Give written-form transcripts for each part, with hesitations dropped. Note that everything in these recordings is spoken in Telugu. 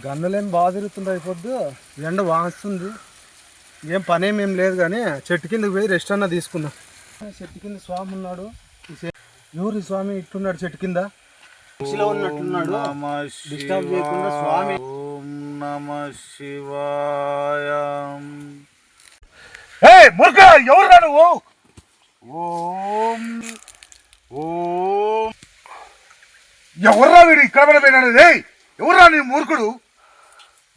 గన్నలేం బాగా తిరుగుతుంది అయిపోద్దు. ఎండ వాస్తుంది. ఏం పనేమేం లేదు కానీ చెట్టు కిందకి పోయి రెస్ట్ అన్న తీసుకుందాం. చెట్టు కింద స్వామి ఉన్నాడు. ఎవరు స్వామి ఇట్టున్నాడు చెట్టు కింద ఉన్నట్టున్నాడు. డిస్టర్బ్ చేయకుండా స్వామి. ఓం నమః శివాయ. ఎవరురా నువ్వు? ఓం ఓం. ఎవర్రా వీడు ఇక్కడ పోయినాడు? ఎవర్రా నీ మూర్ఖుడు?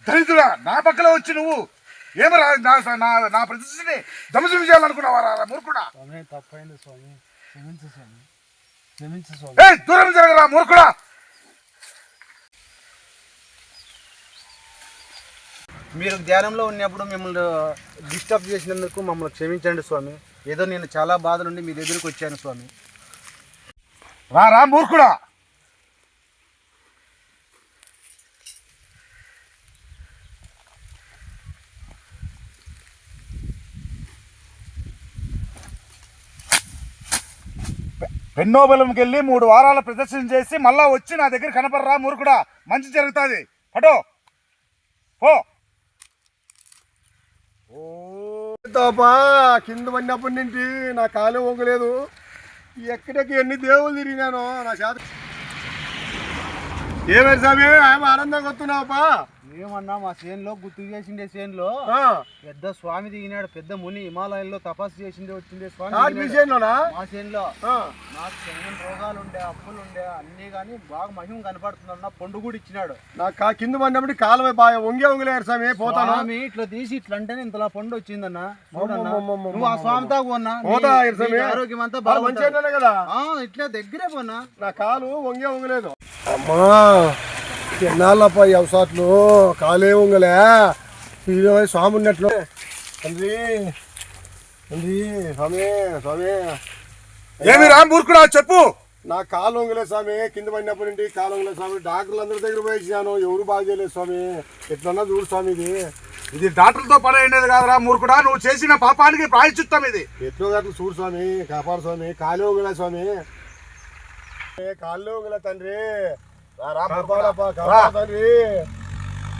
దరిద్రుడా, నా పక్కన వచ్చి నువ్వు ఏమరా నా ప్రతిష్టని ధ్వంసం చేయాలనుకున్నావారా మూర్ఖుడా? తప్పైంది స్వామి, క్షమించు స్వామి, క్షమించు స్వామి. దూరం జరగరా మూర్ఖుడా. మీరు ధ్యానంలో ఉన్నప్పుడు మిమ్మల్ని డిస్టర్బ్ చేసినందుకు మమ్మల్ని క్షమించండి స్వామి. ఏదో నేను చాలా బాధలుండి మీ దగ్గరికి వచ్చాను స్వామి. రా మూర్ఖుడా. పెన్నోబలంకి వెళ్ళి 3 వారాల ప్రదర్శన చేసి మళ్ళా వచ్చి నా దగ్గర కనపడరా మూర్ఖుడా. మంచి జరుగుతుంది. పటో పో. తోపా కింద పడినప్పటి నుంచి నా కాలు వంగలేదు. ఎక్కడికి ఎన్ని దేవుళ్ళు తిరిగినాను నా చేత. ఏమైనా స్వామి ఆనందంగా వస్తున్నావా? ఏమన్నా మా చేనులో గుర్తు చేసిండే చేనులో పెద్ద స్వామి దిగినాడు. పెద్ద ముని హిమాలయంలో తపస్సు చేసిండే వచ్చిండే స్వామి మా చేనులో. నాకు చెంగిన రోగాలు ఉండే, అప్పులు ఉండే అన్ని కానీ బాగా మహిమ కనపడుతుందన్న. పండు కూడా ఇచ్చినాడు. నాకు కింద పడినప్పుడు కాలు బాగా వంగలేరు స్వామి. పోతాను ఇట్లా తీసి ఇట్లా అంటేనే ఇంతలా పండు వచ్చిందన్న. నువ్వు ఆ స్వామితో పోన్నా ఆరోగ్యం అంతా బాగా మంచిగానే కదా. ఇట్లా దగ్గరే పోనా. నా కాలు వంగలేదు. అమ్మా ఎన్నాళ్ళప్ప ఈ అవసాట్లు కాలే వంగలే. స్వామి ఉన్నట్లు తండ్రి స్వామి స్వామి. ఏమి రా మూర్ఖుడా చెప్పు. నా కాలు వంగలేదు స్వామి. కింద పడినప్పటి నుండి కాలు వంగలేదు స్వామి. డాక్టర్లు అందరి దగ్గర పోయించాను, ఎవరు బాగా చేయలేదు స్వామి. ఎట్లన్నా చూడు స్వామి. ఇది డాక్టర్లతో పని అయినది కాదురా మూర్ఖుడా. నువ్వు చేసిన పాపానికి ప్రాయశ్చిత్తం ఇది. ఎట్లో గట్ల చూడు స్వామి, కాపాడు స్వామి. కాలే వంగలే స్వామి, కాళ్ళే వంగలే తండ్రి. కాపాడప్పా తండ్రి,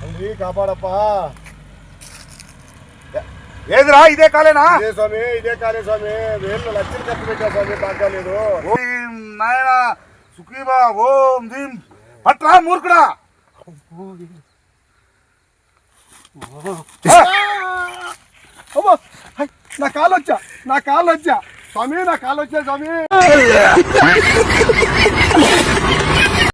తండ్రి కాపాడప్పా. ఏదిరా ఇదే కాలేనా? ఇదే స్వామి, ఇదే కాలే స్వామి. వేళ్ళు లక్షలు ఖర్చు పెట్టా స్వామి, బాగాలేదు. నాయన సుఖీబా ఓం దీం పట్రా మూర్ఖుడా. నా కాలు వచ్చా స్వామి, నా కాలు వచ్చా స్వామి.